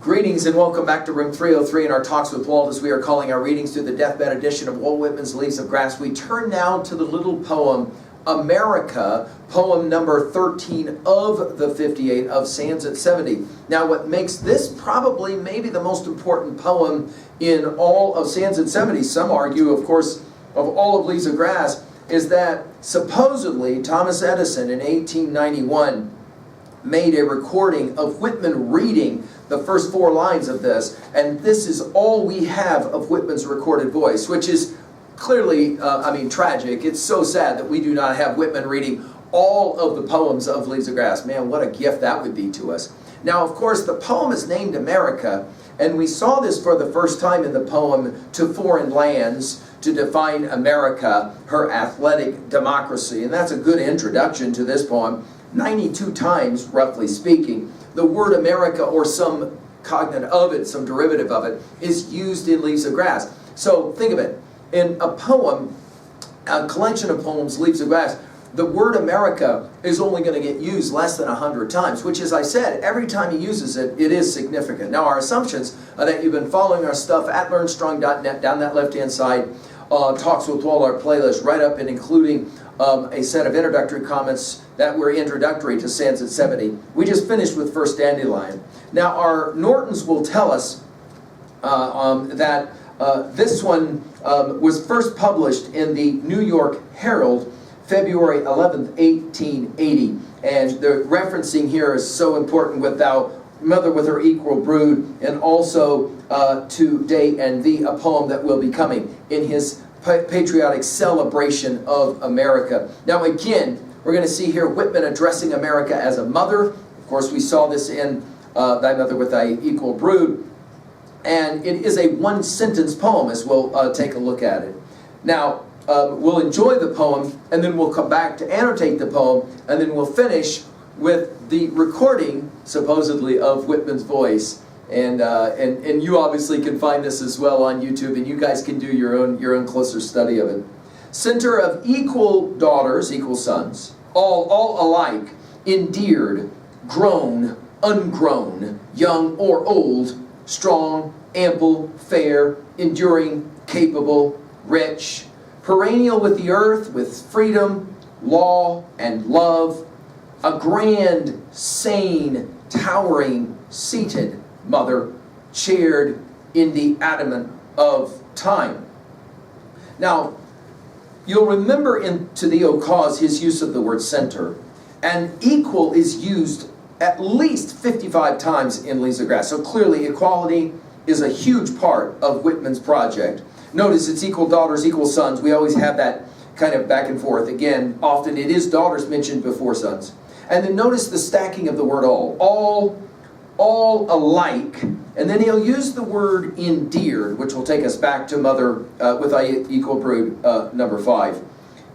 Greetings and welcome back to room 303 in our Talks with Walt, as we are calling our readings through the deathbed edition of Walt Whitman's Leaves of Grass. We turn now to the little poem, America, poem number 13 of the 58 of Stanza 70. Now what makes this probably maybe the most important poem in all of Stanza 70, some argue of course of all of Leaves of Grass, is that supposedly Thomas Edison in 1891 made a recording of Whitman reading the first 4 lines of this, and this is all we have of Whitman's recorded voice, which is clearly, tragic. It's so sad that we do not have Whitman reading all of the poems of Leaves of Grass. Man, what a gift that would be to us. Now, of course, the poem is named America, and we saw this for the first time in the poem To Foreign Lands, to define America, her athletic democracy, and that's a good introduction to this poem. 92 times, roughly speaking, the word America or some cognate of it, some derivative of it, is used in Leaves of Grass. So think of it. In a poem, a collection of poems, Leaves of Grass, the word America is only going to get used less than 100 times, which, as I said, every time he uses it, it is significant. Now, our assumptions are that you've been following our stuff at learnstrong.net, down that left-hand side, Talks with Walt, our playlist, right up and including a set of introductory comments that were introductory to Stanza 70. We just finished with First Dandelion. Now, our Nortons will tell us that this one was first published in the New York Herald, February 11th, 1880. And the referencing here is so important with Thou Mother with Her Equal Brood, and also To Day and Thee, a poem that will be coming in his patriotic celebration of America. Now again, we're going to see here Whitman addressing America as a mother. Of course, we saw this in Thy Mother with Thy Equal Brood. And it is a one-sentence poem, as we'll take a look at it. Now, we'll enjoy the poem, and then we'll come back to annotate the poem, and then we'll finish with the recording, supposedly, of Whitman's voice. And you obviously can find this as well on YouTube, and you guys can do your own closer study of it. Center of equal daughters, equal sons, all alike, endeared, grown, ungrown, young or old, strong, ample, fair, enduring, capable, rich, perennial with the earth, with freedom, law, and love, a grand, sane, towering, seated mother, chaired in the adamant of time. Now, you'll remember in To Thee, O Cause, his use of the word center, and equal is used at least 55 times in Leaves of Grass. So clearly equality is a huge part of Whitman's project. Notice it's equal daughters, equal sons. We always have that kind of back and forth. Again, often it is daughters mentioned before sons. And then notice the stacking of the word all alike. And then he'll use the word endeared, which will take us back to Mother with Thy Equal Brood, number 5.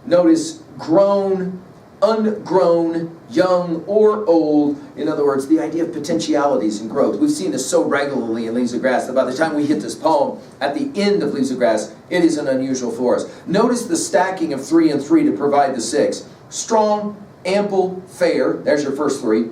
Notice grown, ungrown, young or old. In other words, the idea of potentialities and growth. We've seen this so regularly in Leaves of Grass that by the time we hit this poem at the end of Leaves of Grass, it isn't unusual for us. Notice the stacking of 3 and 3 to provide the 6. Strong, ample, fair. There's your first 3.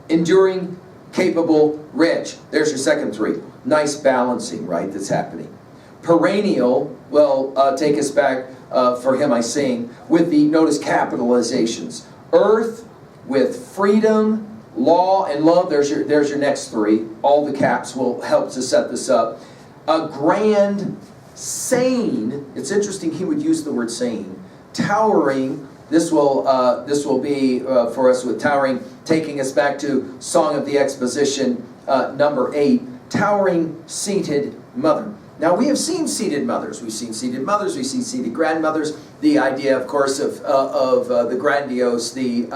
Enduring, capable, rich. There's your second 3. Nice balancing, right, that's happening. Perennial will take us back, For Him I Sing, with the, notice, capitalizations. Earth with freedom, law, and love. There's your next 3. All the caps will help to set this up. A grand, sane. It's interesting he would use the word sane. Towering. This will be for us with towering, taking us back to Song of the Exposition, number 8. Towering, seated mother. Now, we have seen seated mothers. We've seen seated mothers. We've seen seated grandmothers. The idea, of course, of the grandiose, the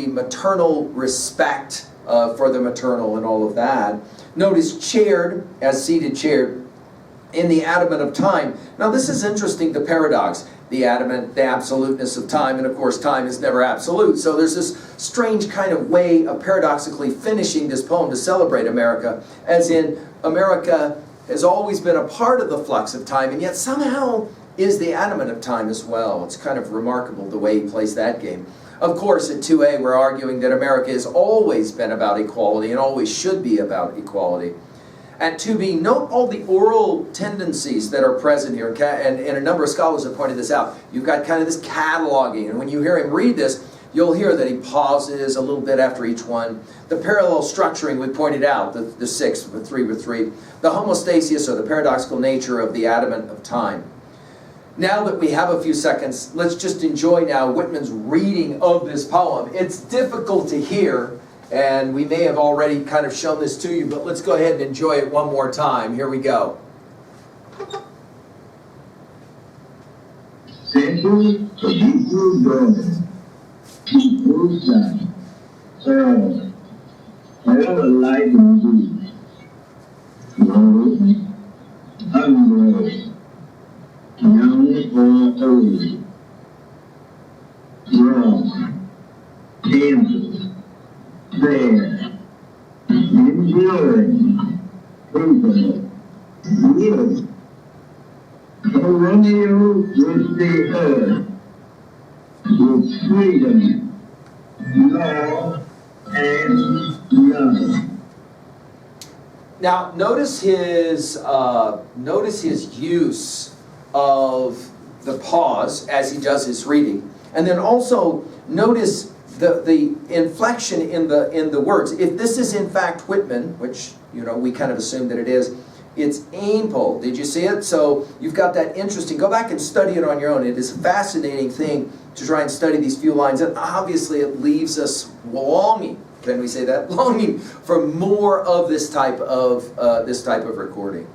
maternal respect for the maternal and all of that. Notice chaired, as seated, chaired, in the adamant of time. Now, this is interesting, the paradox. The adamant, the absoluteness of time, and of course time is never absolute. So there's this strange kind of way of paradoxically finishing this poem to celebrate America, as in America has always been a part of the flux of time, and yet somehow is the adamant of time as well. It's kind of remarkable the way he plays that game. Of course, at 2A, we're arguing that America has always been about equality and always should be about equality. At 2B, note all the oral tendencies that are present here, and a number of scholars have pointed this out. You've got kind of this cataloging, and when you hear him read this, you'll hear that he pauses a little bit after each one. The parallel structuring we pointed out, the 6 with 3 with 3. The homostasis, or the paradoxical nature of the adamant of time. Now that we have a few seconds, let's just enjoy now Whitman's reading of this poem. It's difficult to hear, and we may have already kind of shown this to you, but let's go ahead and enjoy it one more time. Here we go. People daughter, people son, so whatever life indeed, low, hungry, young or old, wrong, tender, fair, enduring, fruitful, good. The Romeo would be heard with freedom, law, and love. Now, notice his use of the pause as he does his reading, and then also notice the inflection in the words. If this is in fact Whitman, which we kind of assume that it is, it's ample. Did you see it? So you've got that interesting. Go back and study it on your own. It is a fascinating thing to try and study these few lines, and obviously it leaves us longing. Can we say that? Longing for more of this type of recording.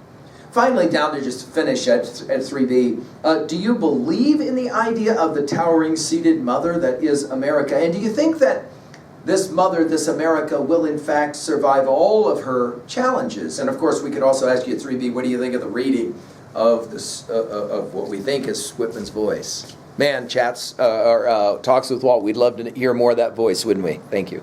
Finally, down to just finish at 3b, do you believe in the idea of the towering seated mother that is America? And do you think that this mother, this America, will in fact survive all of her challenges? And of course, we could also ask you at 3b, what do you think of the reading of this, of what we think is Whitman's voice? Man, chats or talks with Walt, we'd love to hear more of that voice, wouldn't we? Thank you.